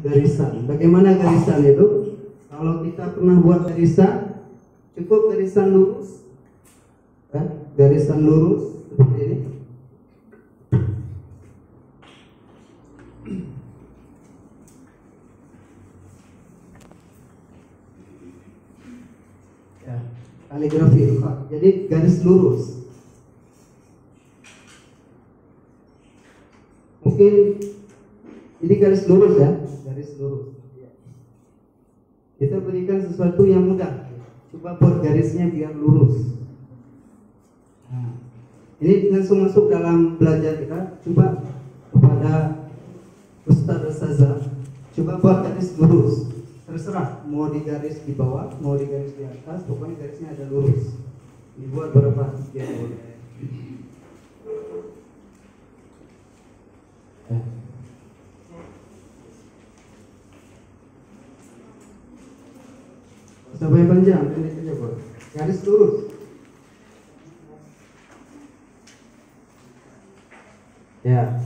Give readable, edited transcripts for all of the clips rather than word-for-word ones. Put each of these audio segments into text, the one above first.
garisan. Bagaimana garisan itu? Kalau kita pernah buat garisan, cukup garisan lurus, kan? Garisan lurus seperti ini. Ya, kaligrafi ikhat. Jadi garis lurus. Mungkin ini garis lurus ya, garis lurus. Kita berikan sesuatu yang mudah. Coba buat garisnya biar lurus. Nah, ini langsung masuk dalam belajar kita. Coba kepada Ustaz Ustazah, coba buat garis lurus. Terserah mau di garis di bawah, mau di garis di atas, pokoknya garisnya ada lurus. Dibuat berapa tiga boleh. Sampai panjang, pendek aja boleh. Garis lurus. Ya.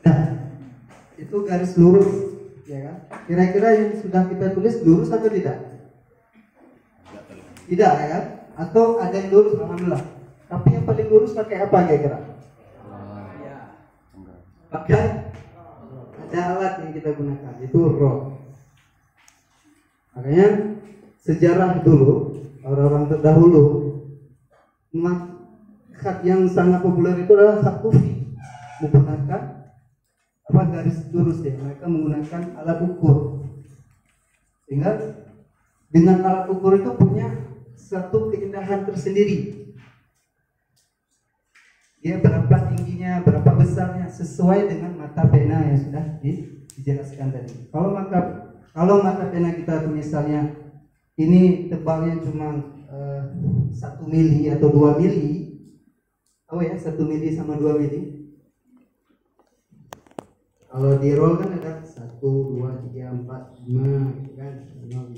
Nah, itu garis lurus, ya kan? Kira-kira yang sudah kita tulis lurus atau tidak? Tidak, ya kan? Atau ada yang lurus, alhamdulillah. Tapi yang paling lurus pakai apa kira-kira? Pakai ada alat yang kita gunakan, itu roh. Makanya sejarah dulu, orang-orang terdahulu, khat yang sangat populer itu adalah khat kufi, menggunakan apa garis lurus ya. Mereka menggunakan alat ukur, sehingga dengan alat ukur itu punya satu keindahan tersendiri. Dia berapa tingginya, berapa besarnya, sesuai dengan mata pena yang sudah dijelaskan tadi. Kalau mata pena kita misalnya ini tebalnya cuma 1 mili atau 2 mili, tahu ya 1 mili sama 2 mili. Kalau di roll kan ada 1, 2, 3, 4, 5, gitu kan? 5,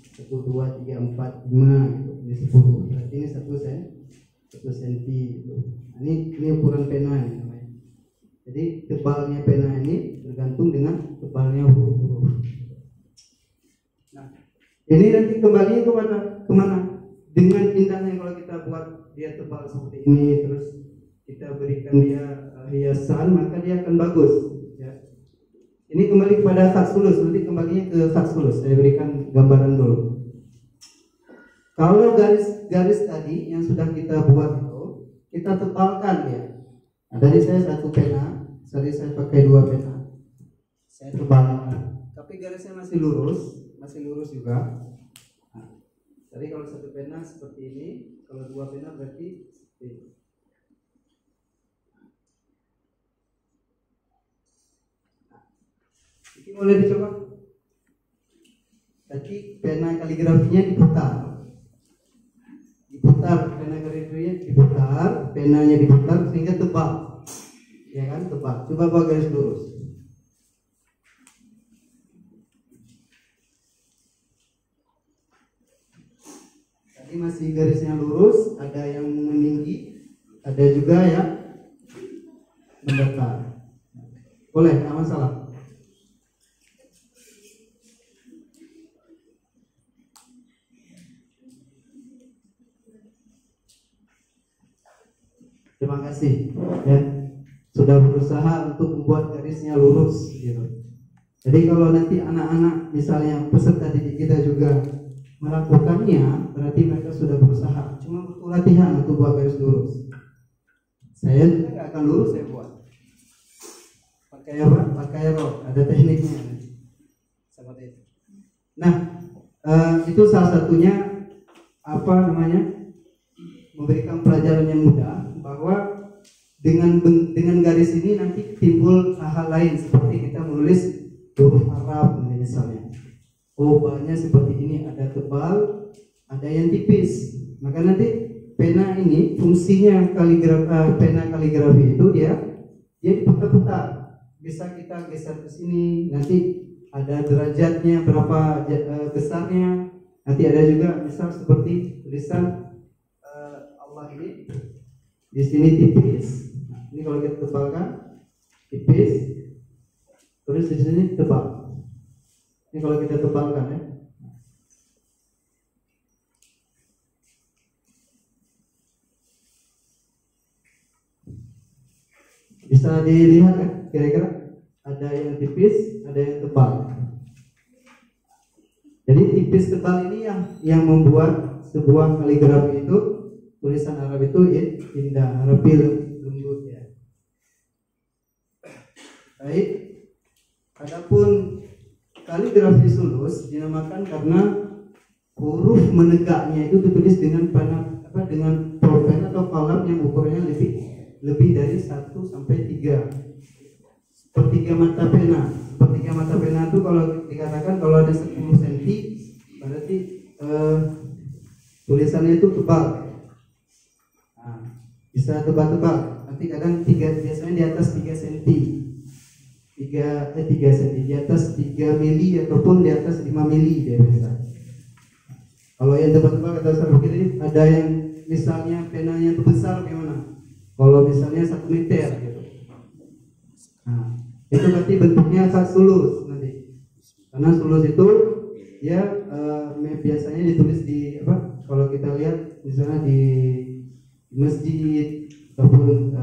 1, 2, 3, 4, 5, gitu. Ini 10. Berarti ini 1 senti gitu. Ini ukuran pena ini namanya. Jadi tebalnya pena ini tergantung dengan tebalnya huruf. Nah, ini nanti kembali kemana? Dengan indahnya kalau kita buat dia tebal seperti ini, terus kita berikan dia hiasan, maka dia akan bagus. Ya. Ini kembali kepada khat sulus. Nanti kembalinya ke khat sulus. Saya berikan gambaran dulu. Kalau garis tadi yang sudah kita buat itu, kita tebalkan ya. Nah, tadi saya 1 pena, tadi saya pakai 2 pena. Saya tebalkan. Tapi garisnya masih lurus juga. Nah, tadi kalau 1 pena seperti ini, kalau 2 pena berarti seperti ini. Nah, ini boleh dicoba. Tadi pena kaligrafinya diputar. Pena garisnya diputar, penanya diputar sehingga tebal, ya kan, tebal. Coba buat garis lurus. Tadi masih garisnya lurus, ada yang meninggi, ada juga yang mendatar. Boleh, nggak masalah. Terima kasih ya, sudah berusaha untuk membuat garisnya lurus gitu. Jadi kalau nanti anak-anak misalnya peserta didik kita juga melakukannya, berarti mereka sudah berusaha. Cuma butuh latihan untuk buat garis lurus. Saya juga nggak akan lurus, saya buat pakai apa? Pakai roll, ada tekniknya seperti itu. Nah, itu salah satunya apa namanya, memberikan pelajaran yang mudah, bahwa dengan garis ini nanti timbul hal-hal lain, seperti kita menulis huruf Arab misalnya. Oh, banyak seperti ini, ada tebal, ada yang tipis. Maka nanti pena ini fungsinya pena kaligrafi itu dia diputar-putar. Bisa kita geser ke sini, nanti ada derajatnya berapa besarnya. Nanti ada juga misal seperti tulisan Allah ini. di sini tipis. Nah, ini kalau kita tebalkan tipis, terus di sini tebal. Ini kalau kita tebalkan ya. Bisa dilihat kan kira-kira ada yang tipis, ada yang tebal. Jadi tipis tebal ini yang membuat sebuah kaligrafi itu, tulisan Arab itu indah, rapi, lembut ya. Baik. Adapun kaligrafi sulus dinamakan karena huruf menegaknya itu ditulis dengan dengan pulpen atau kalam yang ukurannya lebih dari 1 sampai 3. Sepertiga mata pena. Sepertiga mata pena itu kalau dikatakan kalau ada 10 cm berarti tulisannya itu tebal. Nah, bisa tebal-tebal. Nanti kadang biasanya di atas 3 cm. 3 cm di atas 3 mili ataupun di atas 5 mili dia biasa. Kalau yang tebal-tebal kata saya begini, ada yang misalnya penanya itu besar gimana? Kalau misalnya 1 meter gitu. Nah, itu berarti bentuknya khas sulus nanti. Karena sulus itu dia biasanya ditulis di apa? Kalau kita lihat misalnya di masjid ataupun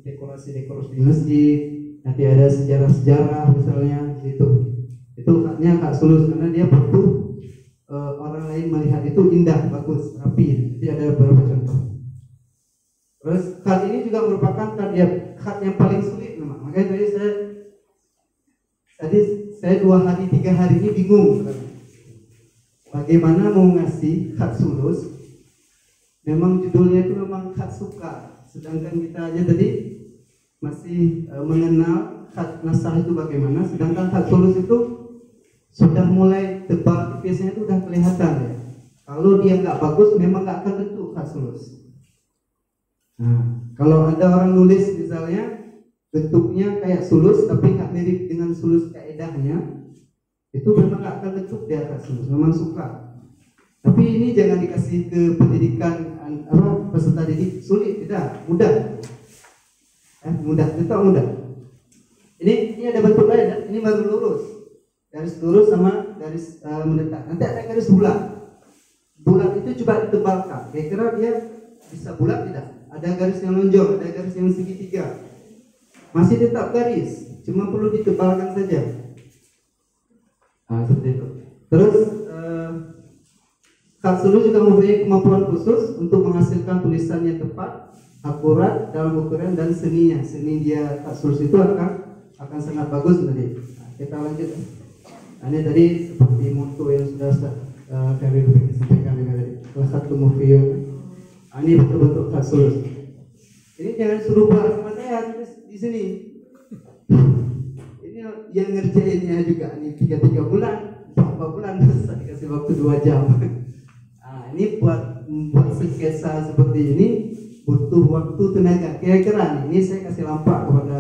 dekorasi-dekorasi di masjid, nanti ada sejarah-sejarah misalnya itu haknya hak sulus karena dia butuh orang lain melihat itu indah, bagus, rapi. Jadi ada beberapa contoh. Terus khat ini juga merupakan khat yang paling sulit memang. Makanya tadi saya 2 hari 3 hari ini bingung bagaimana mau ngasih khat sulus. Memang judulnya itu memang khat suka, sedangkan kita aja tadi masih mengenal khat nasah itu bagaimana, sedangkan khat sulus itu sudah mulai tebal tipisnya itu udah kelihatan ya. Kalau dia nggak bagus memang nggak akan bentuk khat sulus. Nah, kalau ada orang nulis misalnya bentuknya kayak sulus tapi nggak mirip dengan sulus kaedahnya, itu memang nggak akan bentuk dia khat sulus, memang suka. Tapi ini jangan dikasih ke pendidikan peserta didik sulit, tidak, mudah. Mudah. Ini ada bentuk lain, ini baru lurus, garis lurus sama garis mendekat. Nanti ada garis bulat. Bulat itu coba ditebalkan. Kira-kira dia bisa bulat tidak? Ada garis yang lonjong, ada garis yang segitiga. Masih tetap garis, cuma perlu ditebalkan saja. Nah, seperti itu. Terus khat sulus juga mempunyai kemampuan khusus untuk menghasilkan tulisan yang tepat, akurat dalam ukuran dan seninya. Seni dia khat sulus itu akan sangat bagus nanti. Nah, kita lanjut. Nah, ini tadi seperti moto yang sudah kami sampaikan tadi. Salah satu movie. Ini bentuk-bentuk khat sulus. Ini jangan suruh buat sama saya di sini. Ini yang ngerjainnya juga. Ini 3 bulan, 4 bulan saya dikasih waktu 2 jam. Nah, ini buat sketsa seperti ini butuh waktu tenaga. Kira-kira ini saya kasih lampak kepada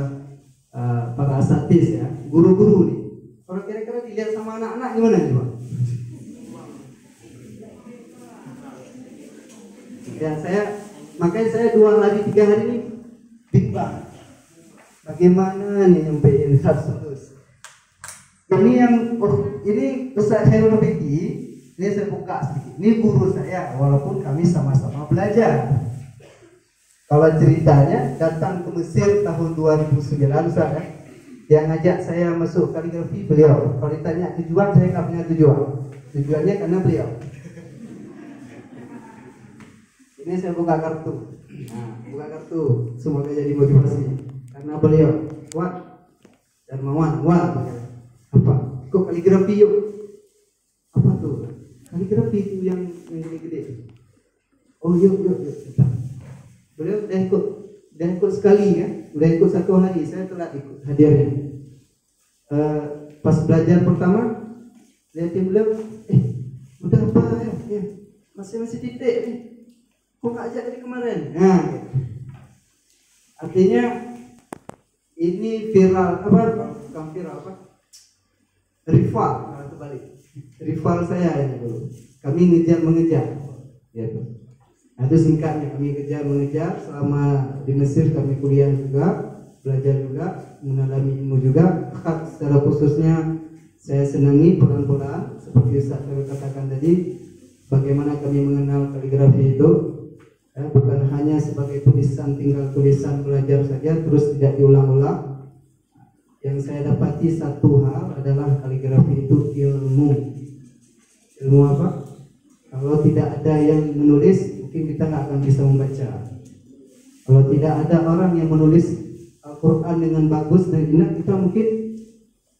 para asatis ya, guru-guru nih. Kalau kira-kira dilihat sama anak-anak gimana coba? Ya makanya saya 2 hari 3 hari ini bimbang. Bagaimana nih nyampein khat sulus? Ini Ustaz Khairul Fikri, ini saya buka sedikit. Ini guru saya, walaupun kami sama-sama belajar. Kalau ceritanya datang ke Mesir tahun 2009 Ustaz ya. Yang ngajak saya masuk kaligrafi beliau. Kalau ditanya tujuan, saya nggak punya tujuan. Tujuannya karena beliau. Ini saya buka kartu. Nah, buka kartu. Semoga jadi motivasi. Karena beliau kuat dan mawan. Apa? Kok kaligrafi yuk? Apa tuh? Kaligrafi itu yang gede-gede. Oh yuk. Beliau udah ikut sekali ya. Udah ikut 1 hari. Saya telat ikut hadirnya. Pas belajar pertama, lihatin beliau. Udah apa ya? Masih titik nih. Kok nggak ajak dari kemarin? Nah, gitu. Artinya ini viral bukan viral rival, kebalik. Rival saya ini dulu. Kami mengejar, gitu. Nah, itu singkatnya kami mengejar selama di Mesir. Kami kuliah juga, belajar juga, mendalami ilmu juga. Secara khususnya saya senangi pelan-pelan seperti Ustaz katakan tadi, bagaimana kami mengenal kaligrafi itu, bukan hanya sebagai tulisan, tinggal tulisan belajar saja terus tidak diulang-ulang. Yang saya dapati satu hal adalah kaligrafi itu ilmu. Ilmu apa? Kalau tidak ada yang menulis, mungkin kita nggak akan bisa membaca. Kalau tidak ada orang yang menulis Al-Quran dengan bagus dan indah, kita mungkin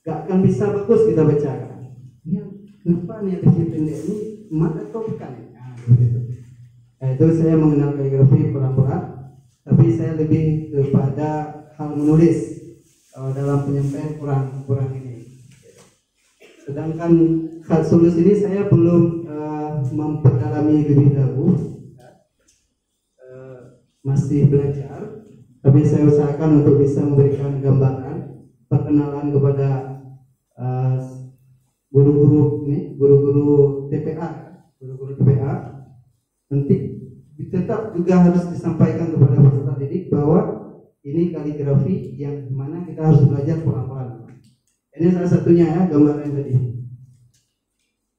nggak akan bisa bagus kita baca. Ini kenapa nih ada pendek ini mat atau bukan? Nah, begitu. Itu saya mengenal kaligrafi pelan-pelan, tapi saya lebih kepada hal menulis. Dalam penyampaian kurang ini. Sedangkan khat sulus ini saya belum memperdalami lebih dahulu, masih belajar. Tapi saya usahakan untuk bisa memberikan gambaran, perkenalan kepada guru-guru ini, guru-guru TPA, Nanti tetap juga harus disampaikan kepada peserta didik bahwa ini kaligrafi yang mana kita harus belajar pelan-pelan. Ini salah satunya ya, gambaran tadi.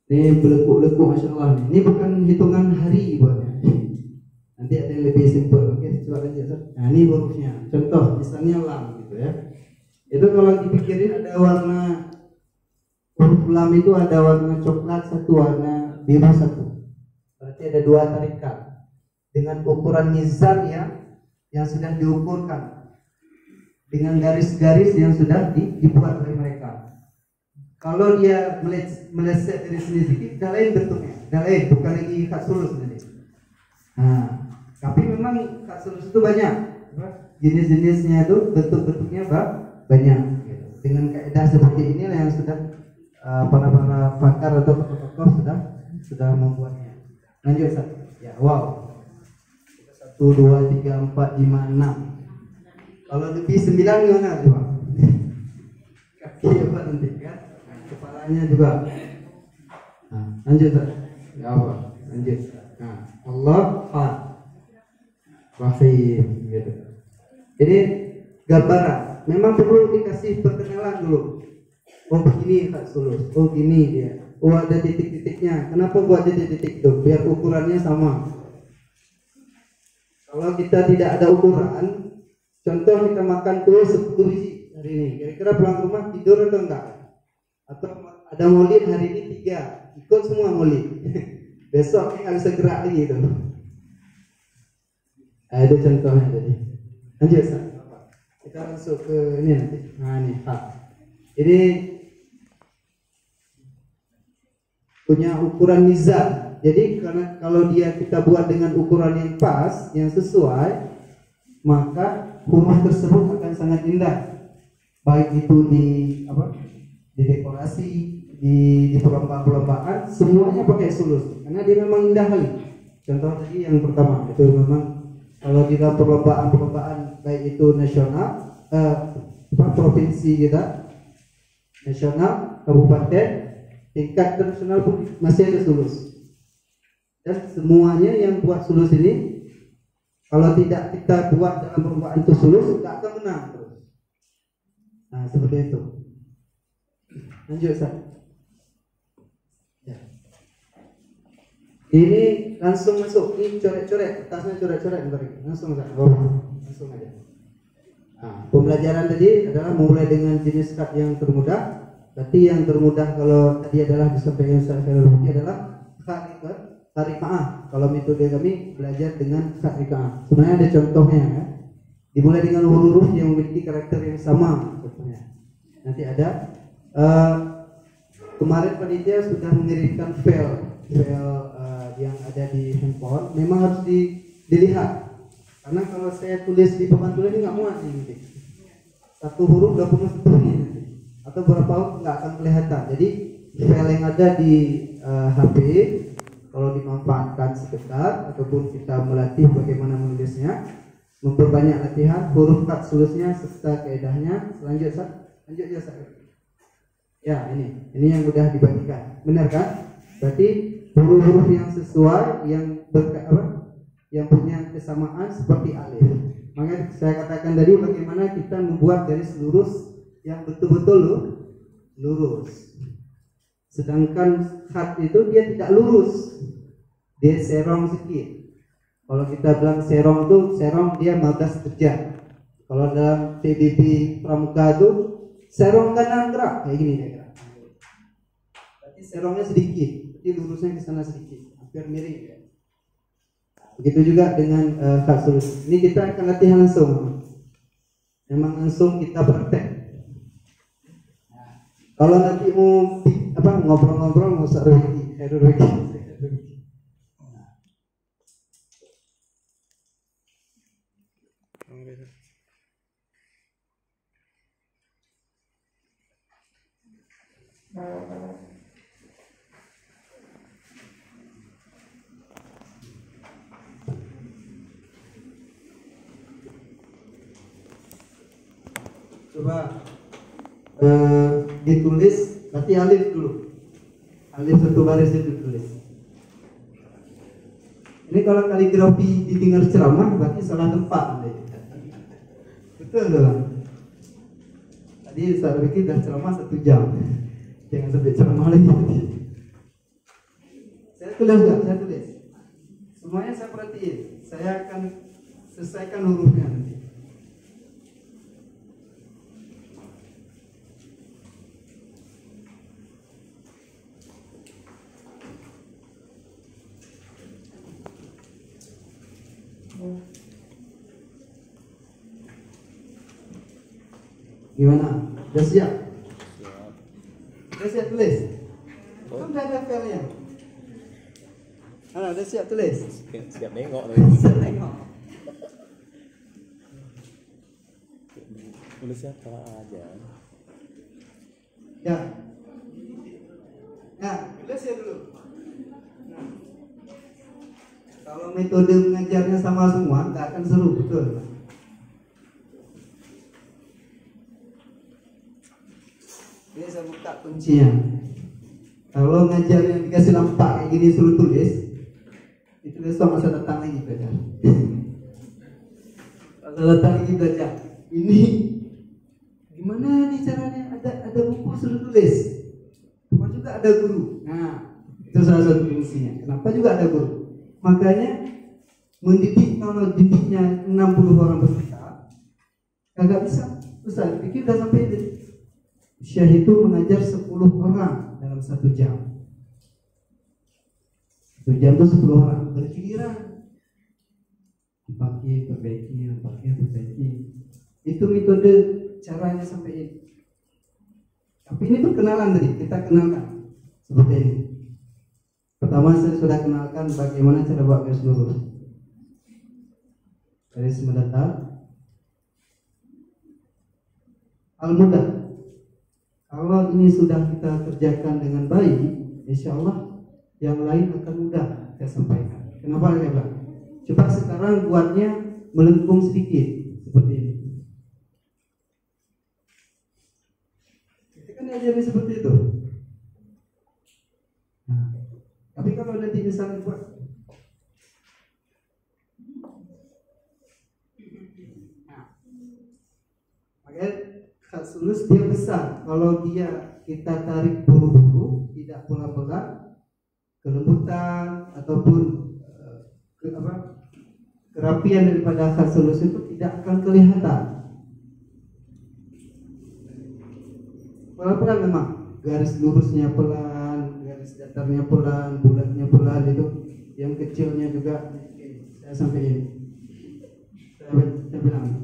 Ini belekuk-belekuk, masya Allah. Ini bukan hitungan hari buatnya. Nanti ada yang lebih simpel. Oke, coba lanjut. Nah, ini hurufnya. Contoh, misalnya lam, gitu ya. Itu kalau dipikirin ada warna huruf lam itu ada warna coklat satu, warna biru satu. Berarti ada dua tarikat dengan ukuran mizan yang sudah diukurkan, dengan garis-garis yang sudah dibuat oleh mereka. Kalau dia meleset dari sini sedikit, dah lain bentuknya, dah lain, bukan lagi khat sulus nanti. Nah, tapi memang khat sulus itu banyak, jenis-jenisnya itu bentuk-bentuknya banyak. Dengan kaidah seperti inilah yang sudah para pakar atau tokoh-tokoh sudah membuatnya. Lanjut, ya, wow. 1, 2, 3, 4, 5, 6. Kalau lebih 9 gimana coba? Kaki apa nanti kan? Kepalanya juga. Nah, lanjut ya apa? Lanjut. Nah, Allah Rahim gitu. Jadi gambaran. Memang perlu dikasih perkenalan dulu. Oh begini khat sulus. Oh gini dia. Oh ada titik-titiknya. Kenapa buat titik-titik itu? Biar ukurannya sama. Kalau kita tidak ada ukuran, contoh kita makan kue 10 biji hari ini, kira-kira pulang rumah tidur atau enggak? Atau ada maulid hari ini 3, ikut semua maulid. Besok nggak bisa gerak lagi itu. Itu contohnya tadi. Lanjut, kita masuk ke ini nanti. Nah ini ini punya ukuran mizan. Jadi karena kalau kita buat dengan ukuran yang pas, yang sesuai, maka huruf tersebut akan sangat indah. Baik itu di dekorasi, di perlombaan, semuanya pakai sulus. Karena dia memang indah kali. Contoh tadi yang pertama itu memang kalau di dalam perlombaan baik itu nasional, provinsi kita, nasional, kabupaten, tingkat nasional pun masih ada sulus. Dan semuanya yang buat sulus ini, kalau tidak kita buat dalam perlombaan itu sulus, tidak akan menang terus. Nah seperti itu. Lanjut Ustaz. Ya. Ini langsung masuk. Ini coret-coret, atasnya coret-coret. Langsung Ustaz. Langsung aja. Nah, pembelajaran tadi adalah mulai dengan jenis khat yang termudah. Berarti yang termudah kalau tadi adalah disampaikan Ustaz Khairuddin adalah Tariqa'ah. Kalau metode kami belajar dengan Tariqa'ah. Sebenarnya ada contohnya ya. Dimulai dengan huruf yang memiliki karakter yang sama contohnya. Nanti ada kemarin panitia sudah mengirimkan file yang ada di handphone. Memang harus dilihat. Karena kalau saya tulis di papan tulis ini nggak muat nih. Satu huruf 21 menit nanti. Atau berapa huruf nggak akan kelihatan. Jadi file yang ada di HP kalau dimanfaatkan sebentar ataupun kita melatih bagaimana menulisnya, memperbanyak latihan huruf khat sulusnya serta kaidahnya. Lanjut ya ya ini yang mudah dibagikan, benar kan? Berarti huruf-huruf yang sesuai, yang yang punya kesamaan seperti alif. Maka saya katakan tadi bagaimana kita membuat garis lurus yang betul-betul lurus. Sedangkan khat itu dia tidak lurus, dia serong sedikit. Kalau kita bilang serong itu, serong dia 15 derajat. Kalau dalam PBB pramuka itu serong kanan gerak kayak gini ya gerak. Berarti serongnya sedikit, jadi lurusnya ke sana sedikit, hampir mirip ya. Begitu juga dengan khat sulus. Ini kita akan latihan langsung. Memang langsung kita praktek. Kalau nanti mau ngobrol-ngobrol mau sarwiki. Coba ditulis, berarti alif dulu. Alif satu baris itu ditulis. Ini kalau kaligrafi didengar ceramah berarti salah tempat. Betul dong. Tadi saya pikir dah ceramah 1 jam. Jangan sampai ceramah lagi. Saya tulis enggak? Saya tulis. Semuanya saya perhatiin. Saya akan selesaikan hurufnya nanti. Gimana? Udah siap? Udah siap tulis? Kan udah ada filenya. Udah siap tulis? Siap nengok Siap nengok. Tulisnya apa aja. Ya. Nah, tulis ya dulu. Nah. Kalau metode mengajarnya sama semua, nggak akan seru, betul. Ini saya buka kuncinya. Kalau ngajar yang dikasih lampak kayak gini suruh tulis, itu besok masa datang lagi belajar. Masa datang lagi belajar. Ini gimana nih caranya? Ada buku suruh tulis. Kenapa juga ada guru? Nah, itu salah satu fungsinya. Kenapa juga ada guru? Makanya mendidik, kalau didiknya 60 orang peserta, kagak bisa. Ustaz, pikir udah sampai ini. Syekh itu mengajar 10 orang dalam 1 jam. 1 jam itu 10 orang bergiliran. Perbaiki. Itu metode caranya sampai ini. Tapi ini perkenalan tadi, kita kenalkan seperti ini. Pertama saya sudah kenalkan bagaimana cara buat garis lurus. Garis mendatar. Al-mudah. Kalau ini sudah kita kerjakan dengan baik, insya Allah yang lain akan mudah saya sampaikan. Kenapa saya bilang? Coba sekarang buatnya melengkung sedikit seperti ini. Kita kan ajarin seperti itu. Nah, tapi kalau nanti misalnya buat makanya khat sulus dia besar. Kalau dia kita tarik buru-buru, tidak pelan-pelan, kelembutan ataupun kerapian daripada khat sulus itu tidak akan kelihatan. Pelan-pelan memang, garis lurusnya pelan, garis datarnya pelan, bulatnya pelan itu, yang kecilnya juga. Saya sampai ini. Saya bilang.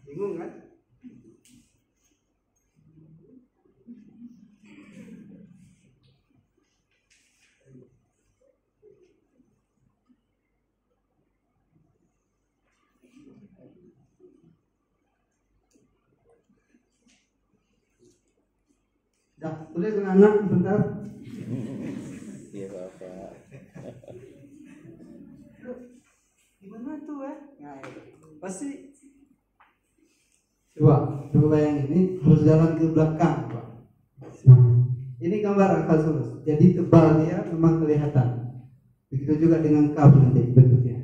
Bingung kan? Dah, tulis dengan anak sebentar. Iya Bapak. Gimana gimana tuh ya? Nah, itu. Pasti Coba bayangin, ini harus jalan ke belakang, Pak. Ini gambar akal sulus. Jadi tebal dia memang kelihatan. Begitu juga dengan kaf nanti bentuknya.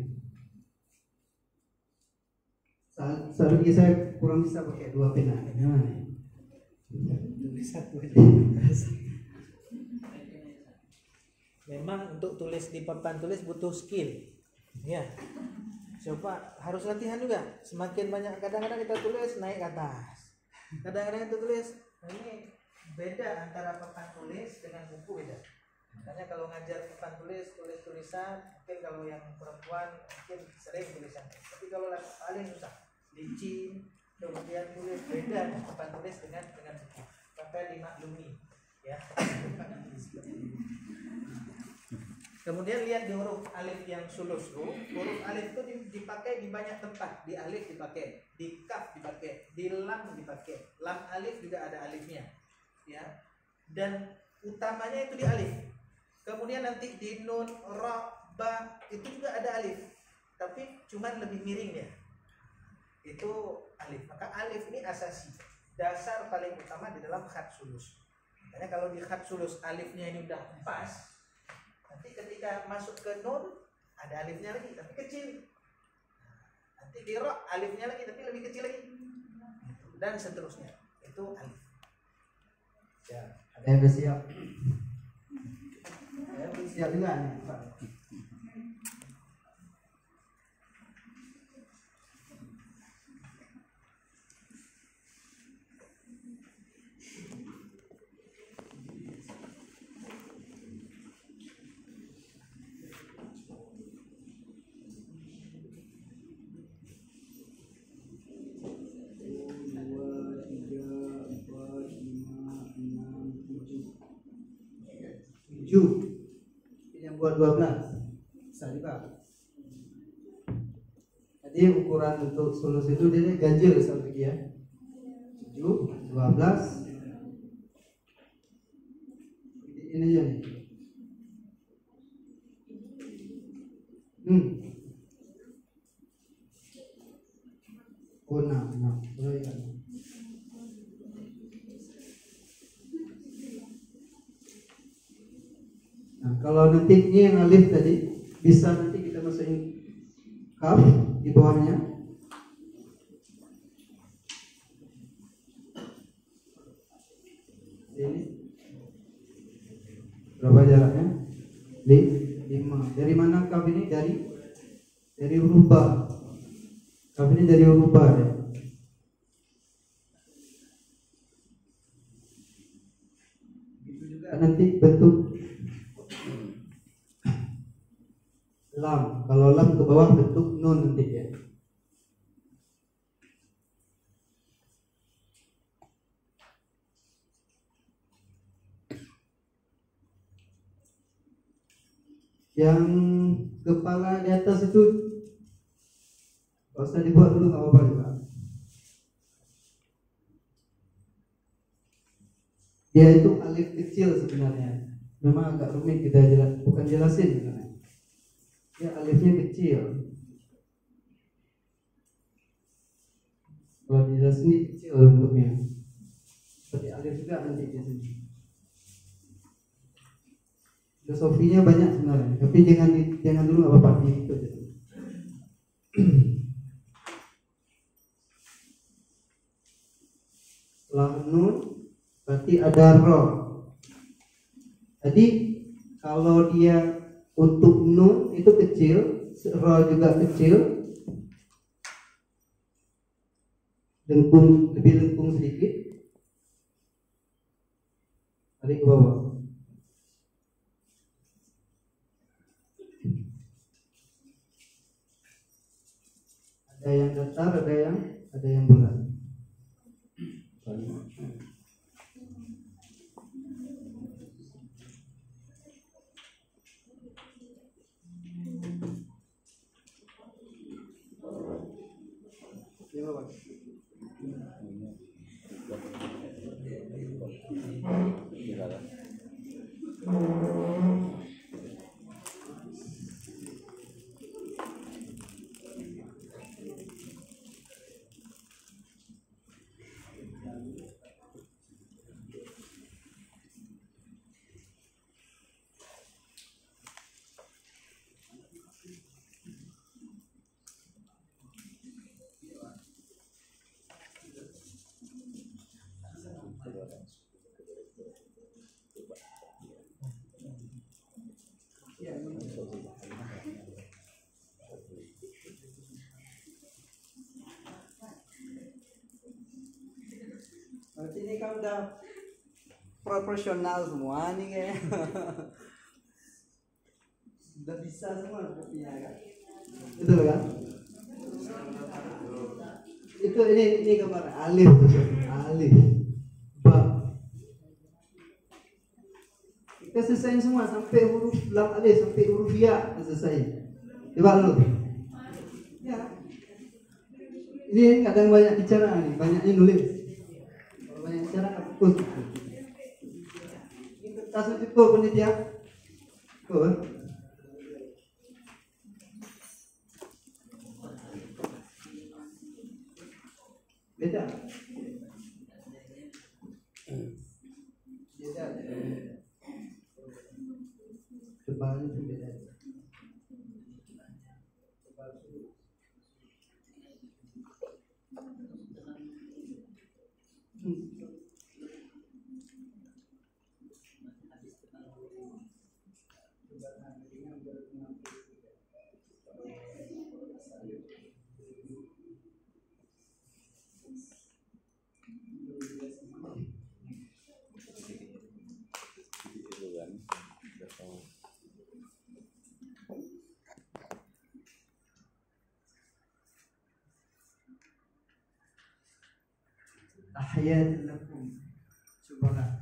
Saat ini saya kurang bisa pakai dua pena. Gimana? tulis satu aja. Memang untuk tulis di papan tulis butuh skill. Ya. Coba harus latihan juga. Semakin banyak, kadang-kadang kita tulis naik ke atas. Kadang-kadang kita tulis, ini beda antara papan tulis dengan buku beda. Makanya kalau ngajar papan tulisan, mungkin kalau yang perempuan mungkin sering tulisan. Tapi kalau paling susah, licin, kemudian tulis beda papan tulis dengan buku. Maka dimaklumi, ya. Kemudian lihat di huruf alif yang sulus. Huruf alif itu dipakai di banyak tempat. Di alif dipakai, di kaf dipakai, di lam dipakai. Lam alif juga ada alifnya, ya. Dan utamanya itu di alif. Kemudian nanti di nun, ra, ba itu juga ada alif. Tapi cuman lebih miring ya. Itu alif. Maka alif ini asasi, dasar paling utama di dalam khat sulus. Makanya kalau di khat sulus alifnya ini udah pas, nanti ketika masuk ke nun ada alifnya lagi tapi kecil. Nanti di ra alifnya lagi tapi lebih kecil lagi. Dan seterusnya. Itu alif. Ya, ada yang bersiap. Saya bersiap juga nih, Pak. Yang buat 12 bisa juga. Jadi ukuran untuk sulus itu dia ganjil strategi ya. 7, 12. Ini aja nih. Oh, nah. Boleh ya. Nah, kalau nanti ini yang alif tadi bisa nanti kita masukin kaf di bawahnya. Ini berapa jaraknya? 5. Dari mana kaf ini? Dari huruf ba. Kaf ini dari huruf ba ya. Itu juga nanti bentuk lam. Kalau lam ke bawah bentuk nun nanti ya. Yang kepala di atas itu gak usah dibuat dulu, gak apa-apa juga. Dia itu alif kecil sebenarnya. Memang agak rumit kita jelasin sebenarnya. Ya, alifnya kecil. Kalau dijelasin ini kecil bentuknya. Seperti alif juga nanti di sini. Filosofinya banyak sebenarnya, tapi jangan dulu apa-apa itu. Setelah nun berarti ada ro. Jadi kalau dia untuk nun itu kecil, ro juga kecil, lebih lengkung sedikit. Tarik ke bawah. Ada yang datar, ada yang bulat. Berarti ini kan udah proporsional semua nih kayak. Udah bisa semua sepertinya kan. Betul kan? Itu ini gambar alif tuh, alif. Ba. Kita selesai semua sampai huruf lam alif sampai huruf ya selesai. Coba dulu. Ya. Ini kadang banyak bicara nih, banyaknya nulis. Kalau banyak bicara nggak fokus. Ini kertas itu penitia. Tuh. Beda. Beda. Tebalnya itu beda. Tahiyat lakum. Cobalah.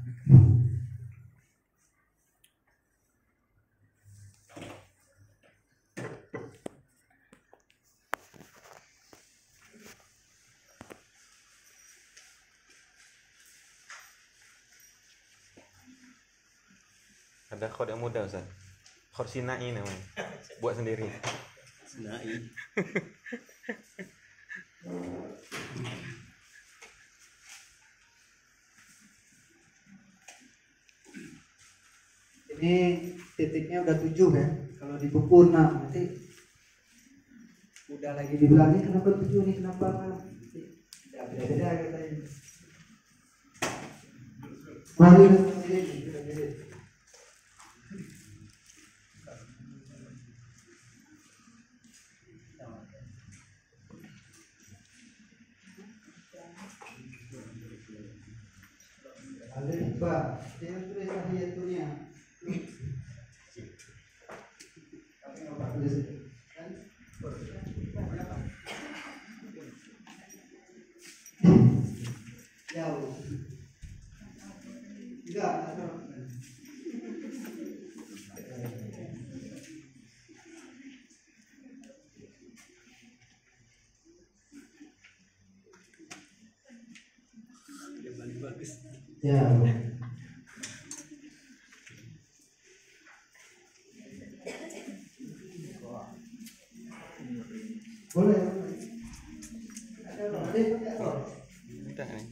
Ada kode yang mudah Ustaz. Kode Sinai namanya. Buat sendiri. Sinai. Ini titiknya udah 7 ya. Kalau di buku 6 nanti udah lagi dibilang ini kenapa 7 nih kenapa kan? Ya beda-beda katanya. Mari beda-beda. Ada tiba, dia tulis tahiyatunya. Tapi nggak apa tulis itu. Kan? Jauh. Enggak, ada. Yang paling bagus. Ya. Boleh. Ada roh, ada roh. Udah nih.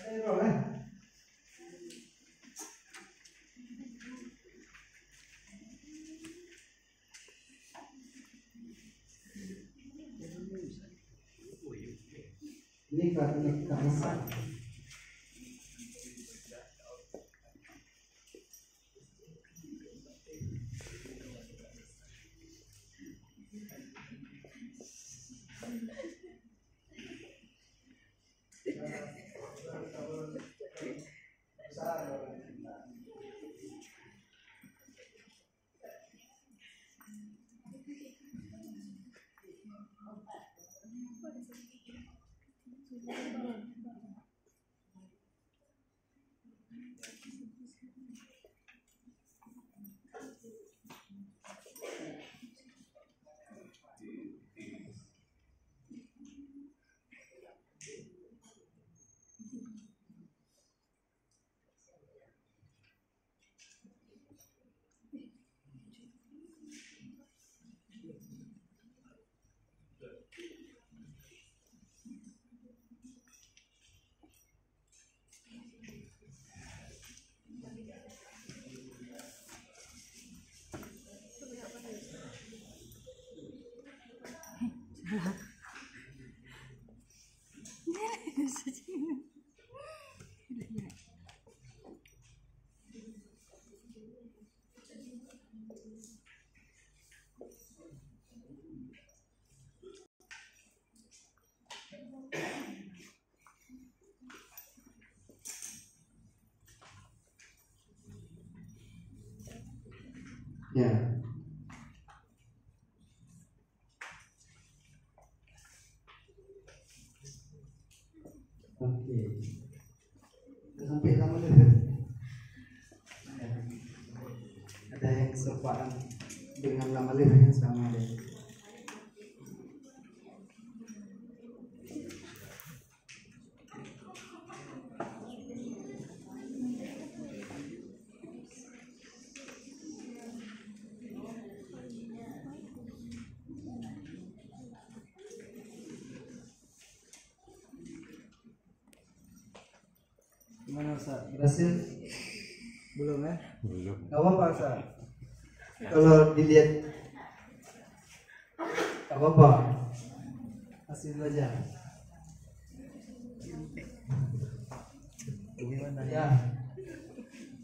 Ada roh kan? Ini karena kita masak. Ya. Oke. Sampai lama dulu. Ya. Ada yang serupa dengan lama yang sama deh. Gimana Ustaz? Berhasil? Belum ya? Belum. Gak apa-apa Ustaz. Kalau dilihat gak apa-apa. Masih belajar. Gimana ya?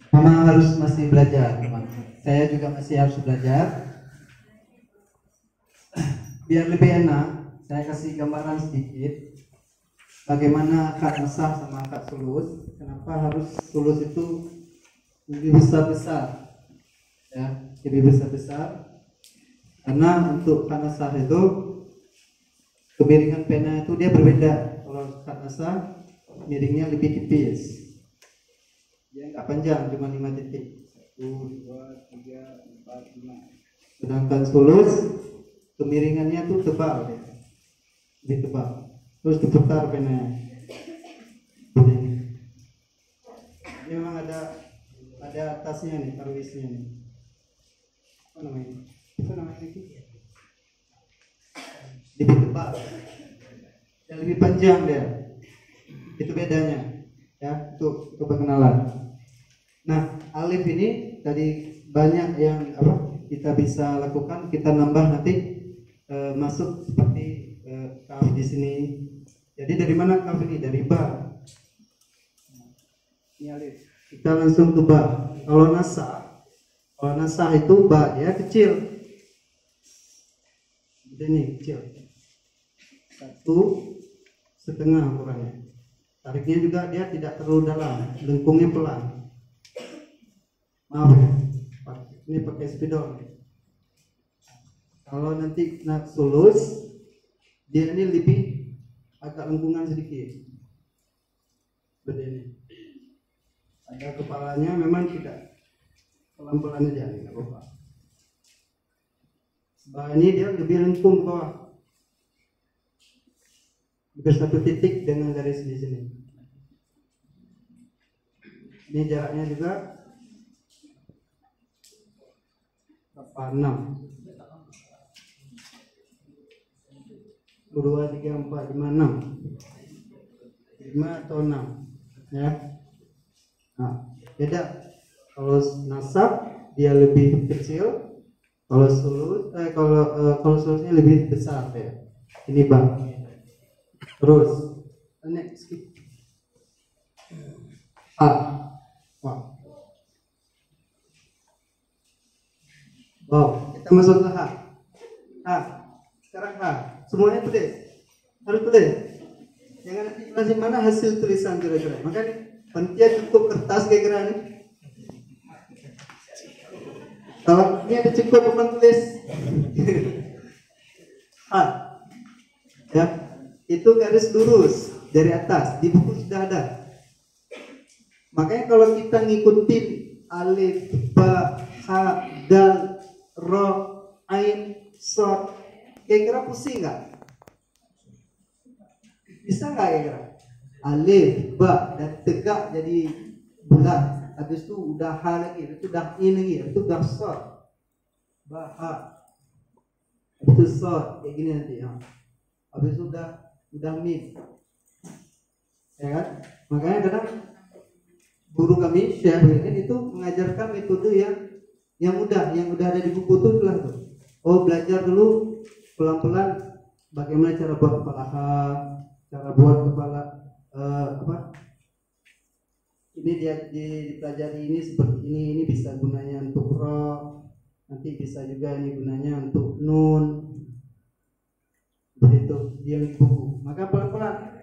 Mama harus masih belajar, teman. Saya juga masih harus belajar. Biar lebih enak, saya kasih gambaran sedikit. Bagaimana akad nasah sama akad sulus? Kenapa harus sulus itu lebih besar-besar? Ya, lebih besar-besar. Karena untuk akad nasah itu kemiringan pena itu dia berbeda. Kalau akad nasah miringnya lebih tipis. Dia nggak panjang, cuma 5 titik. 1, 2, 3, 4, 5. Sedangkan sulus kemiringannya tuh tebal ya. Lebih tebal. Terus diputar penanya. Ini memang ada atasnya nih, tarwisnya nih. Apa namanya? Apa namanya itu? Lebih tebal dan lebih panjang dia. Itu bedanya. Ya, untuk perkenalan. Nah, alif ini tadi banyak yang kita bisa lakukan. Kita nambah nanti masuk seperti kaf di sini. Jadi dari mana kaf ini? Dari ba. Ini alif. Kita langsung ke ba. Kalau nasah itu ba dia kecil. Ini kecil. 1,5 ukurannya. Tariknya juga dia tidak terlalu dalam, lengkungnya pelan. Maaf ya, ini pakai spidol. Kalau nanti nak sulus, dia ini lebih agak lengkungan sedikit. Begini. Ada kepalanya memang tidak pelan-pelan aja, nggak apa-apa. Bah ini dia lebih lengkung ke bawah. Bersatu titik dengan garis di sini. Ini jaraknya juga 6. 2, 3, 4, 5, 6. 5 atau 6 ya. Nah, beda. Kalau nasab dia lebih kecil, kalau sulusnya lebih besar ya. Ini bang. Terus next A. Wow. Kita masuk ke H. Sekarang H. Semuanya tulis. Harus tulis. Jangan nanti masih mana hasil tulisan kira-kira. Makanya panitia cukup kertas kira-kira nih. Kalau ini ada cukup papan tulis. H. Ya. Itu garis lurus dari atas. Di buku sudah ada. Makanya kalau kita ngikutin alif, ba, ha, dal, ro, ain, sod, kira-kira pusing nggak? Bisa nggak kira-kira? Alif, ba, dan tegak jadi bulat. Habis itu udah ha lagi, itu udah in lagi, itu udah sod, ba, ha, itu sod, kayak gini nanti ya. Habis itu udah mim, ya kan? Makanya kadang guru kami Syekh itu mengajarkan metode yang mudah, yang udah ada di buku itu itulah tuh. Oh, belajar dulu pelan-pelan bagaimana cara buat kepala H, cara buat kepala ini dia dipelajari ini seperti ini bisa gunanya untuk ro, nanti bisa juga ini gunanya untuk nun. Begitu dia di buku. Maka pelan-pelan.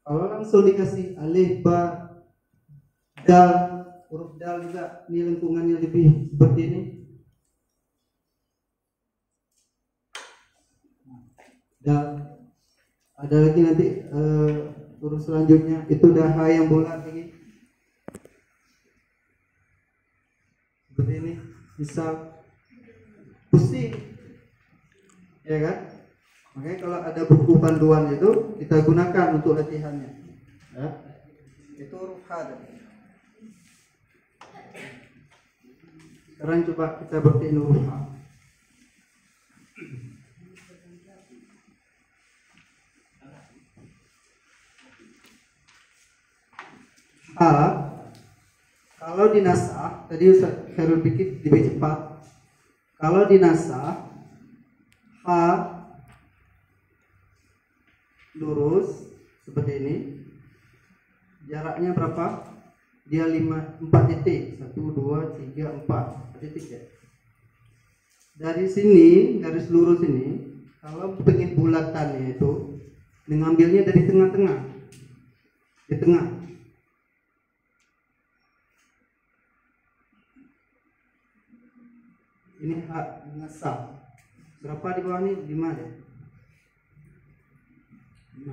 Kalau langsung dikasih alif, ba, dal, huruf dal juga ini lengkungannya lebih seperti ini. Dan ada lagi nanti huruf selanjutnya itu udah H yang bulat lagi. Seperti ini bisa pusing, ya kan? Makanya kalau ada buku panduan itu kita gunakan untuk latihannya. Ya. Itu huruf H tadi. Sekarang coba kita berartiin huruf H. H, kalau dinasah, tadi Ustaz Khairul bikin lebih cepat. Kalau dinasah, H lurus seperti ini. Jaraknya berapa? Dia 4 titik. 1, 2, 3, 4 titik ya. Dari sini, garis lurus ini, kalau pengen bulatannya itu, mengambilnya dari tengah-tengah. Di tengah. Ini H dinasah. Berapa di bawah ini? 5 ya. 5.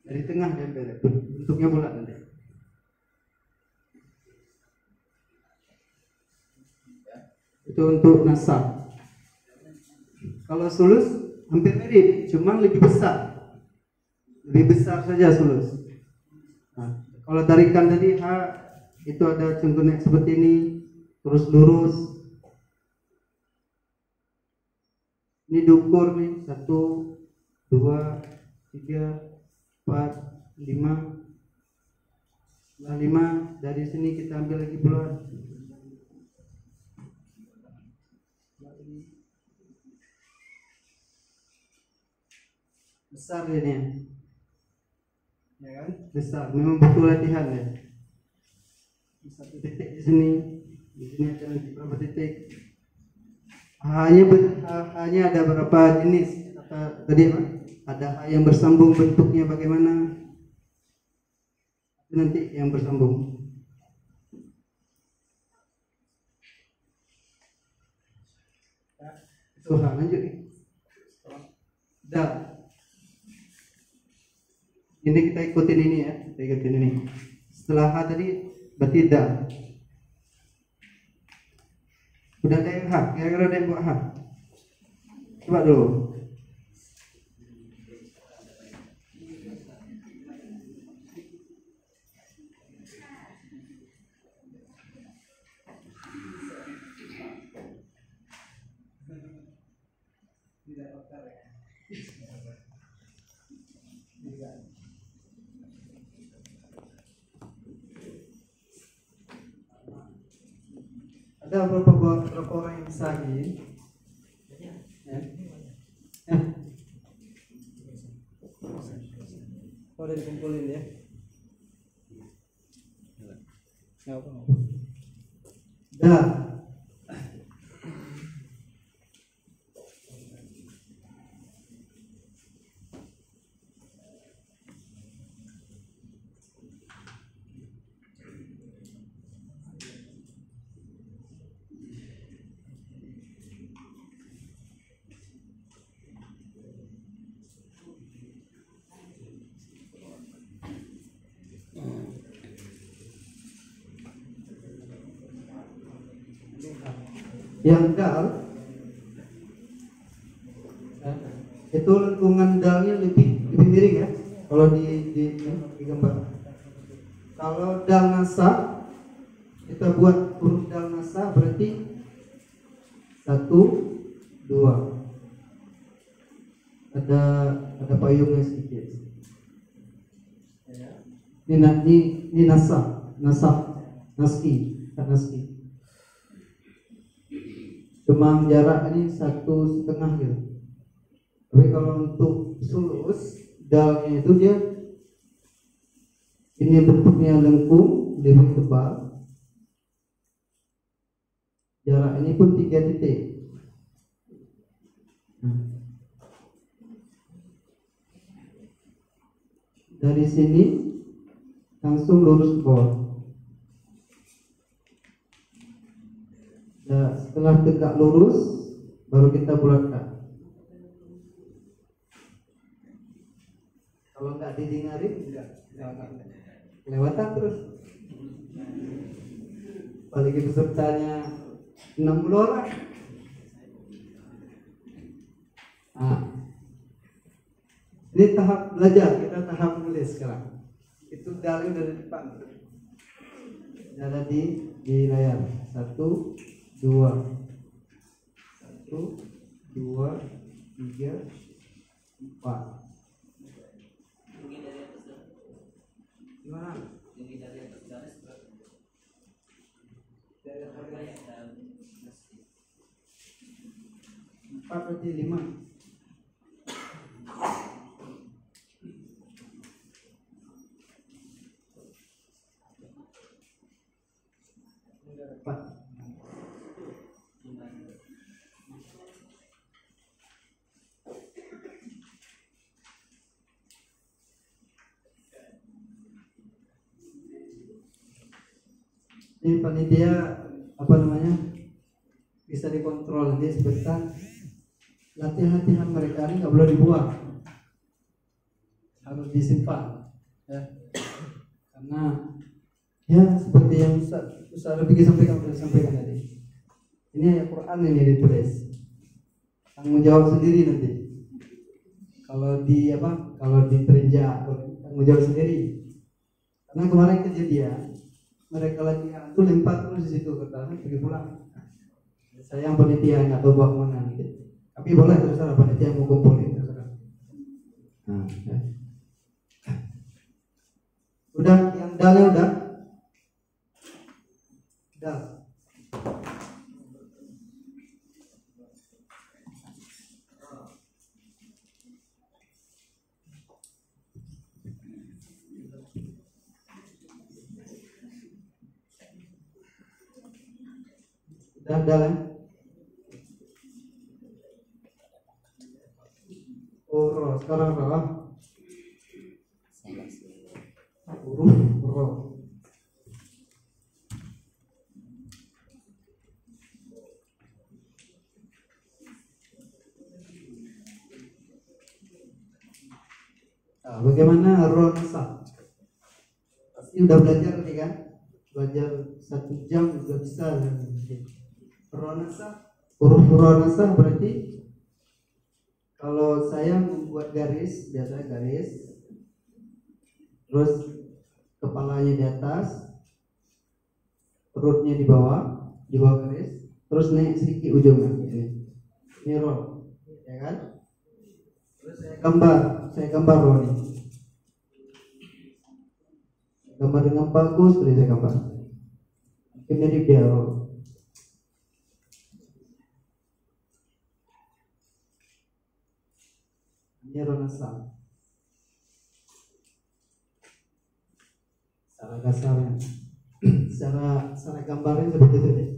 Dari tengah diambil, bentuknya bulat nanti. Itu untuk nasab. Kalau sulus hampir mirip, cuma lebih besar. Lebih besar saja sulus. Nah, kalau tarikan tadi H itu ada cengkunek seperti ini, terus lurus. Ini diukur nih 1, 2, 3, 4, 5. Setelah 5 dari sini kita ambil lagi bulat. Besar ini ya kan? Besar, memang butuh latihan ya. 1 titik di sini ada lagi berapa titik. Hanya ada berapa jenis? Tadi apa? Ada H yang bersambung, bentuknya bagaimana? Nanti yang bersambung. Itu H, lanjut nih. Dal. Ini kita ikutin ini ya, kita ikutin ini. Setelah H tadi berarti dal. Udah ada yang H, kira-kira ada yang buat H. Coba dulu. Ada berapa orang yang bisa gini? Ya. Oh, udah dikumpulin ya? Nggak apa. Dah. Yang dal itu lengkungan dalnya lebih miring ya kalau di gambar. Kalau dal nasa kita buat huruf dal nasa berarti 1, 2 ada payungnya sedikit. Ini nasa naski. cuma jarak ini 1,5 gitu. Tapi kalau untuk sulus dalnya itu dia ini bentuknya lengkung, lebih tebal. Jarak ini pun 3 titik. Dari sini langsung lurus ke bawah. Nah, setelah tegak lurus, baru kita bulatkan. Kalau nggak didengarin, enggak kelewatan terus. Apalagi pesertanya 60 orang. Ini tahap belajar, kita tahap menulis sekarang. Itu dalil dari depan. Ada di layar. 1, 2, 1, 2, 3, 4. Gimana? Empat berarti 5. Ini panitia apa namanya bisa dikontrol nanti sebentar. Latihan mereka ini nggak boleh dibuang, harus disimpan ya, karena ya seperti yang Ustaz Lebih sampaikan tadi, ini ayat Quran ini ditulis, tanggung jawab sendiri nanti kalau diperinjak tanggung jawab sendiri. Karena kemarin kejadian mereka latihan itu lempar terus di situ kertasnya pergi pulang. Saya yang panitia nggak tahu bawa kemana gitu. Tapi boleh terserah panitia mau kumpulin terserah. Nah, ya. Udah yang dalnya udah. Udah dalam. Roh, sekarang roh. Huruf roh. Nah, bagaimana roh nasab? Pasti udah belajar nih kan? Belajar 1 jam juga bisa. Roh nasab, huruf roh nasab berarti kalau saya membuat garis, biasanya garis, terus kepalanya di atas, perutnya di bawah garis, terus naik sedikit ujungnya. Ini roh, ya kan? Terus saya gambar roh ini. Gambar dengan bagus, terus saya gambar. Mungkin jadi dia roh. Ini roh nasab. Secara kasarnya, secara gambarnya seperti itu deh.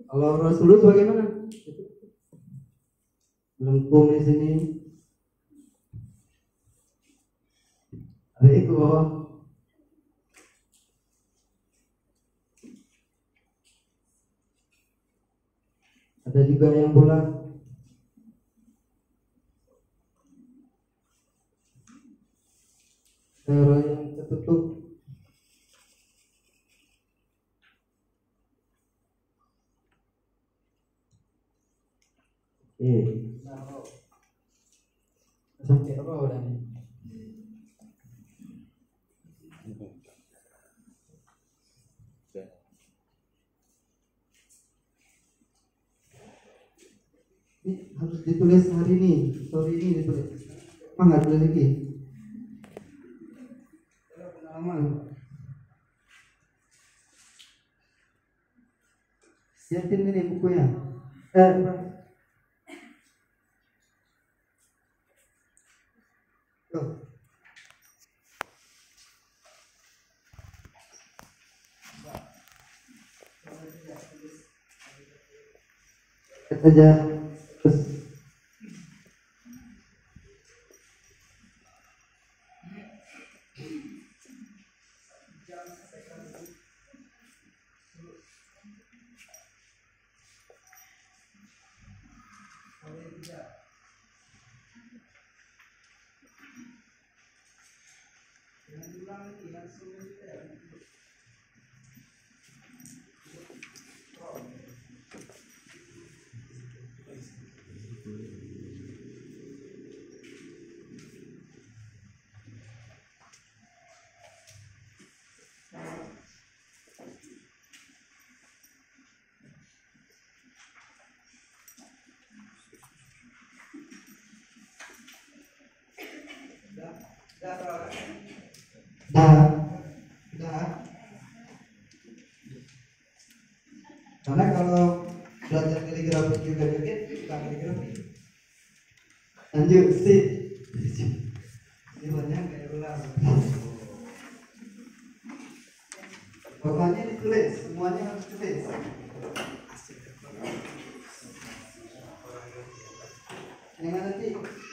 Kalau roh sulus bagaimana? Lengkung di sini. Ada itu bawah. Ada juga yang bulat. Roh yang tertutup. Sampai roh dah ni. Ini harus ditulis hari ini, sore ini ditulis. Nggak tulis lagi. Pengalaman. Siapin ini bukunya. Tuh. Aja terus dah. Karena kalau belajar kaligrafi juga dikit, bukan kaligrafi. Lanjut, sip. Gimana kayak ulang. Pokoknya ditulis, semuanya harus ditulis. Yang nanti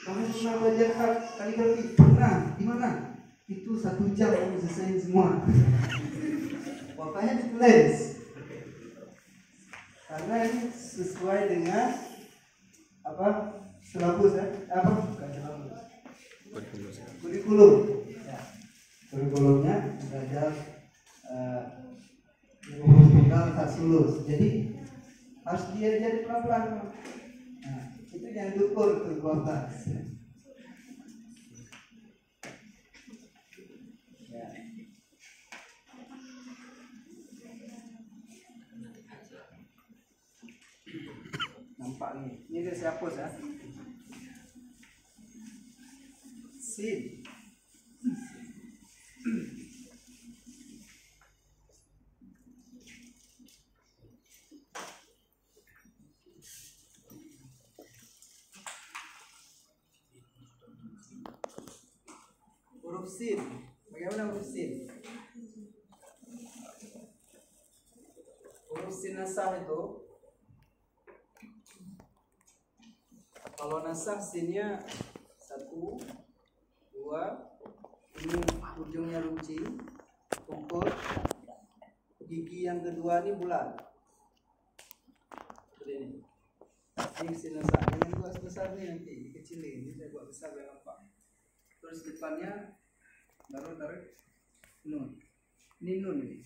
kamu pernah belajar kaligrafi? Pernah? Di mana? Itu 1 jam kamu selesai semua. Pokoknya ditulis. Karena ini sesuai dengan apa? Silabus ya? Apa? Bukan silabus. Kurikulum. Ya. Kurikulumnya belajar rumus tunggal tak sulus. Jadi harus diajari pelan-pelan. Nah, itu yang diukur tuh 12. Ya. Nampak nih. Ini dia saya hapus ya. Sin. Huruf sin. Bagaimana huruf sin? Huruf sin nasah itu, kalau nasah sinnya 1, 2, ini ujungnya runcing, tumpul, gigi yang kedua ini bulat. Seperti ini. Ini sin nasah. Jangan buat besar nih nanti, dikecilin. Ini saya buat besar biar nampak. Terus depannya baru tarik nun. Ini nun ini.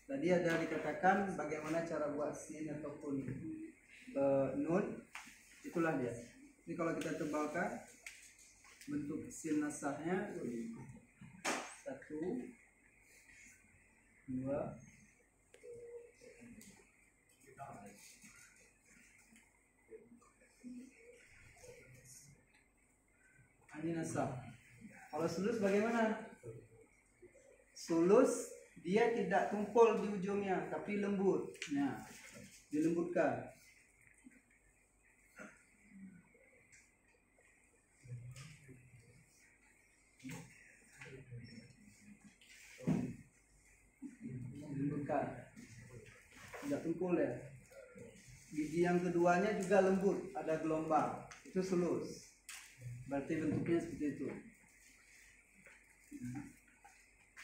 Tadi ada dikatakan bagaimana cara buat sin ataupun nun. Itulah dia. Ini kalau kita tebalkan bentuk sin nasahnya 1, 2. Ini nasah. Kalau sulus bagaimana? Sulus dia tidak tumpul di ujungnya, tapi lembut. Nah, dilembutkan. Dilembutkan. Tidak tumpul ya. Gigi yang keduanya juga lembut, ada gelombang. Itu sulus. Berarti bentuknya seperti itu.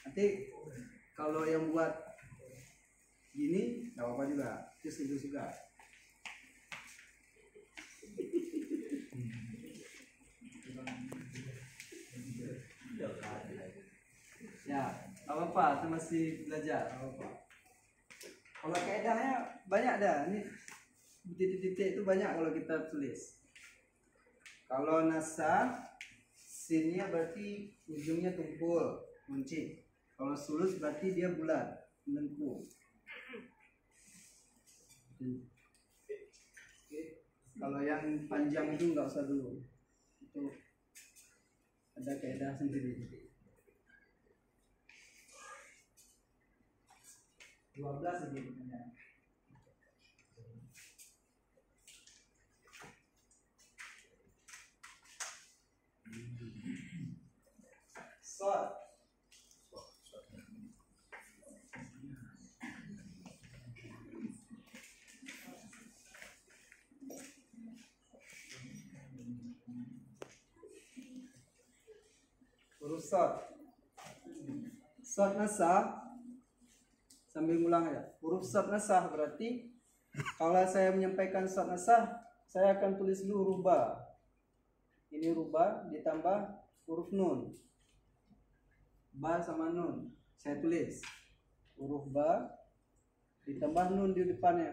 Nanti kalau yang buat gini nggak apa-apa juga, itu sulus juga. Ya, apa-apa, itu masih belajar, apa-apa. Kalau kaedahnya banyak dah. Ini titik-titik itu banyak kalau kita tulis. Kalau nasah, sinnya berarti ujungnya tumpul, muncik. Kalau sulus berarti dia bulat, melengkung. Kalau yang panjang itu nggak usah dulu. Itu ada kaidah sendiri. 12 aja. Sod. Huruf sod. Sod nasah. Sambil ngulang aja. Huruf sod nasah berarti kalau saya menyampaikan sod nasah, saya akan tulis dulu huruf ba. Ini huruf ba ditambah huruf nun. Ba sama nun. Saya tulis huruf ba ditambah nun di depannya.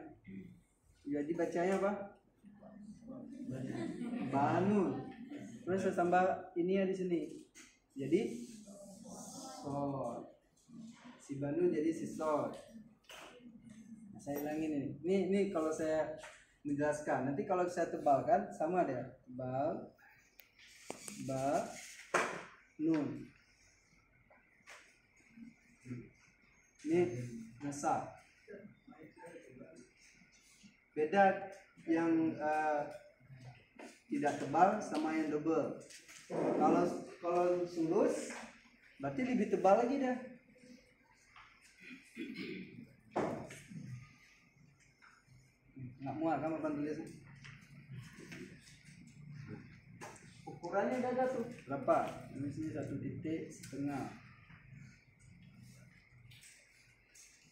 Jadi bacanya apa? Ba nun. Terus saya tambah ini ya di sini. Jadi sod. Si ba nun jadi si sod. Nah, saya ulangin ini. Ini kalau saya menjelaskan. Nanti kalau saya tebalkan sama dia. Tebal ba nun. Ini nasab. Beda yang tidak tebal sama yang double. Kalau sulus berarti lebih tebal lagi dah. Nggak muat kamu akan tulis. Ukurannya udah ada tuh. Berapa? Ini sini 1,5.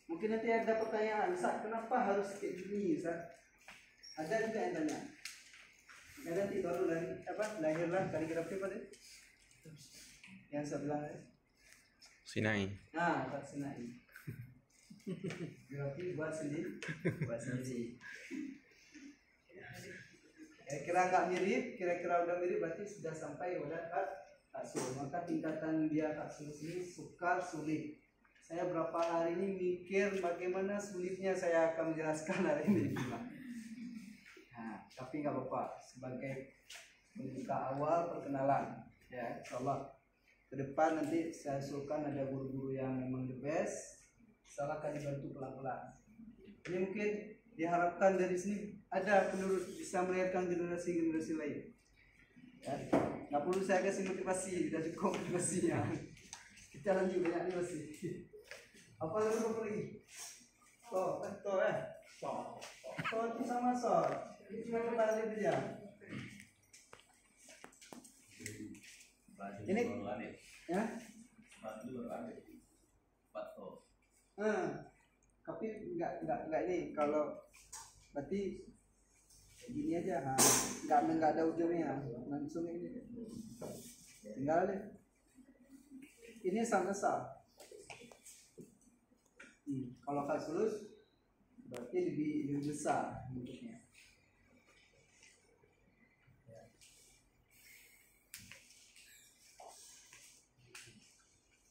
Mungkin nanti ada pertanyaan, Ustaz, kenapa harus kayak gini, Ustaz? Ada juga yang tanya. Nanti baru lahirlah kaligrafi pada yang sebelah Sinai. Nah, Ustaz Sinai. Grafi buat sendiri. Kira-kira nggak mirip, kira-kira udah mirip berarti sudah sampai pada taksul. Maka tingkatan dia taksul ini sukar sulit. Saya berapa hari ini mikir bagaimana sulitnya saya akan menjelaskan hari ini. Nah, tapi nggak apa-apa. Sebagai pembuka awal perkenalan, ya, insyaallah. Ke depan nanti saya usulkan ada guru-guru yang memang the best. Silakan dibantu pelan-pelan. Ini mungkin diharapkan dari sini ada penerus bisa melahirkan generasi-generasi lain. Ya, nggak perlu saya kasih motivasi, sudah cukup motivasinya. Kita lanjut banyak nih masih. Apa lagi? So itu sama so. Itu cuma balik aja. Ini, ya? Tapi enggak ini kalau berarti gini aja, enggak ada ujungnya, langsung ini. Tinggal deh. Ini sama sah. Kalau kalsulus berarti lebih besar bentuknya.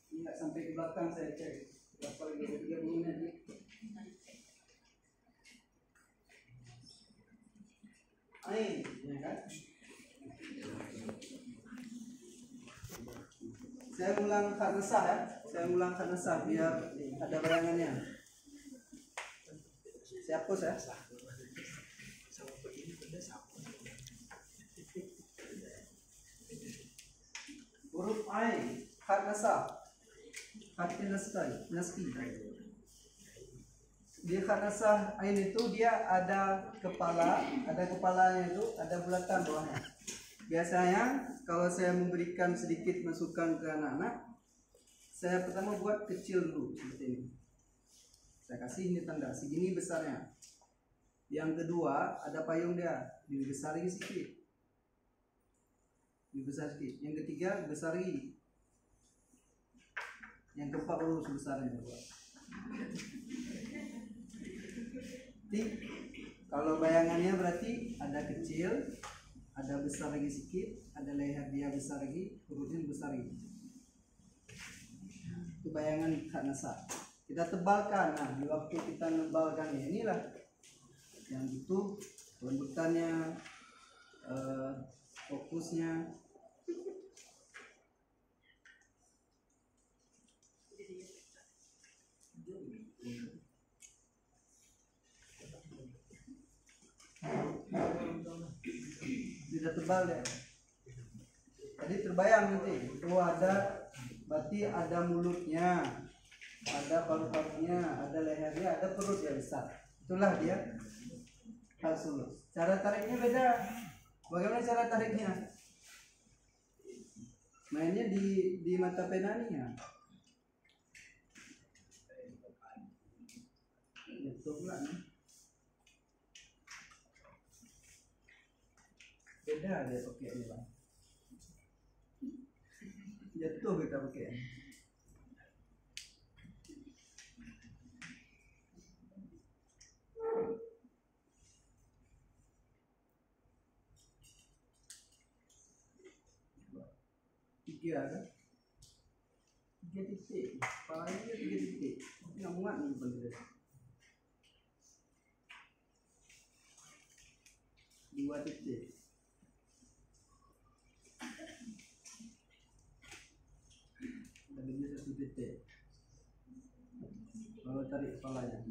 Ini nggak sampai ke belakang saya cek. Berapa lagi 30 menit nih? Ya kan? Saya ulang kata sah ya. Saya ulang kata sah biar ada bayangannya. Saya hapus ya. Huruf I, khat nasah. Khat naski. Di khat nasah ain itu dia ada kepalanya itu, ada bulatan bawahnya. Biasanya kalau saya memberikan sedikit masukan ke anak-anak, saya pertama buat kecil dulu seperti ini. Saya kasih ini tanda segini besarnya. Yang kedua ada payung dia, lebih besar lagi sedikit. Lebih besar sedikit. Yang ketiga besar lagi. Yang keempat baru sebesarnya. Jadi kalau bayangannya berarti ada kecil, ada besar lagi sedikit, ada leher dia besar lagi, hurufnya besar lagi. Itu bayangan khat nasah. Kita tebalkan. Nah, di waktu kita nebalkannya inilah yang butuh lembutannya, fokusnya. Tidak tebal deh. Jadi terbayang nanti, ada berarti ada mulutnya, ada paru-parunya, ada lehernya, ada perut yang besar. Itulah dia hal sulus. Cara tariknya beda. Bagaimana cara tariknya? Mainnya di mata penanya. Jatuh pula nih. Beda dia pakai ini bang. Jatuh kita pakai. Tiga kan? 3 titik. Palanya 3 titik. Yang muat nih bener. 2 titik. Lebih 1 titik. Kalau tarik kepalanya.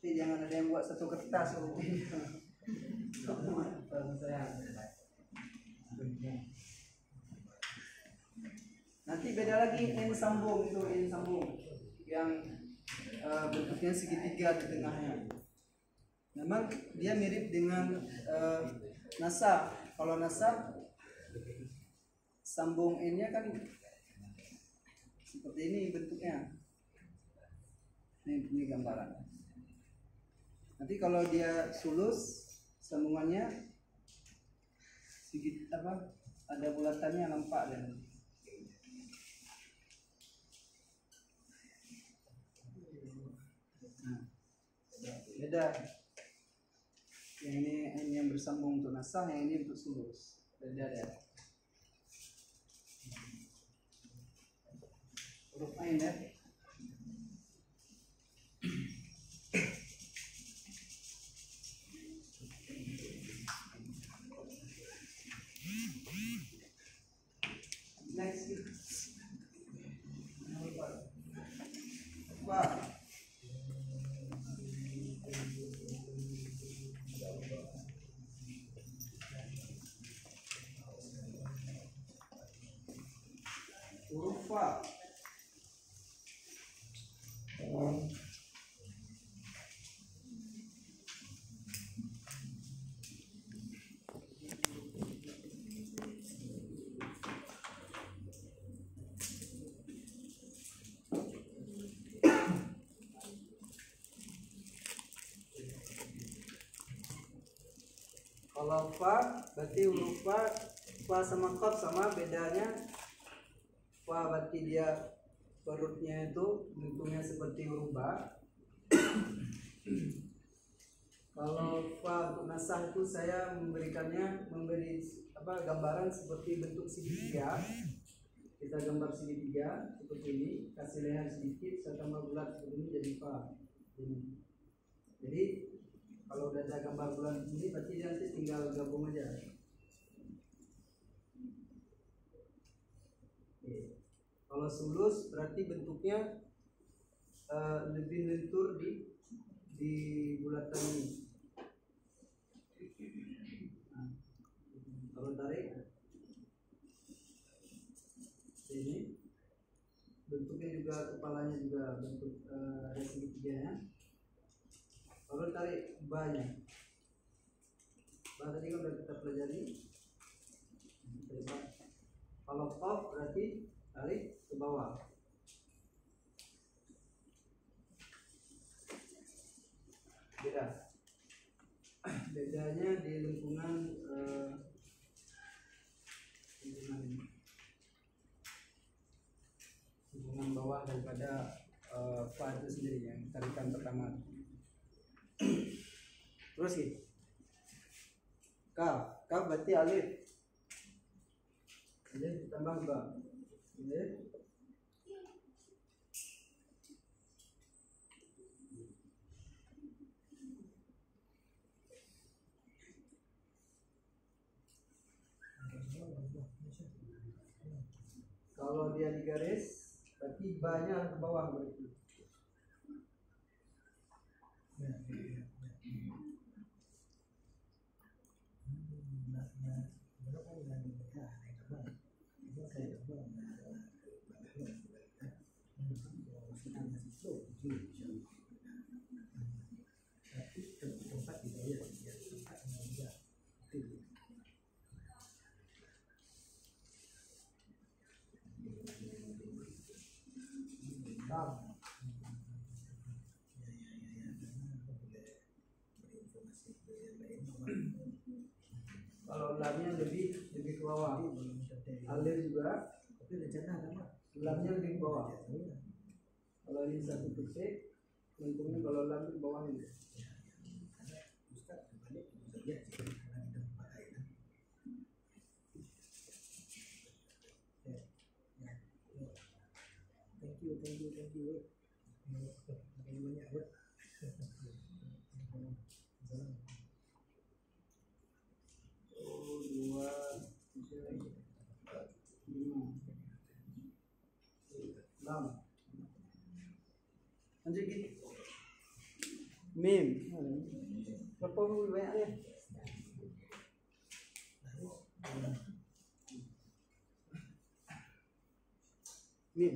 Tapi jangan ada yang buat satu kertas. Nanti beda lagi N sambung itu N sambung yang bentuknya segitiga di tengahnya. Memang dia mirip dengan nasab. Kalau nasab sambung N-nya kan seperti ini bentuknya. Ini gambaran. Nanti kalau dia sulus sambungannya sedikit ada bulatannya nampak dan beda. Yang ini yang bersambung untuk nasah, yang ini untuk sulus. Beda ya. Huruf ain ya. Next. Wah. Huruf fa. Kalau fa berarti huruf fa sama qaf sama, bedanya fa berarti dia perutnya itu bentuknya seperti huruf ba. Kalau fa untuk nasah itu saya memberi gambaran seperti bentuk segitiga. Kita gambar segitiga seperti ini, kasih leher sedikit, saya tambah bulat seperti ini jadi fa. Jadi kalau udah ada gambar bulan ini berarti nanti tinggal gabung aja. Oke. Kalau sulus berarti bentuknya lebih lentur di bulatan ini. Nah, kalau tarik ini bentuknya juga, kepalanya juga bentuk ada segitiganya. Kalau tarik ba-nya, ba tadi kan sudah kita pelajari. Kalau qaf berarti tarik ke bawah. Beda. Bedanya di lingkungan bawah daripada fa itu sendiri yang tarikan pertama. Terus gitu. Kaf berarti alif. Alif ditambah ba. Alif. Kalau dia digaris, berarti ba-nya ke bawah berarti. Kalau lamnya lebih ke bawah. Alif juga. Lamnya lebih ke bawah. Kalau ini satu titik, untungnya kalau lam di bawah ini. Thank you. Banyak ya. Dua, tiga, empat, lima, enam. Lanjut gitu. Mim. Berapa lebih banyak ya? Mim.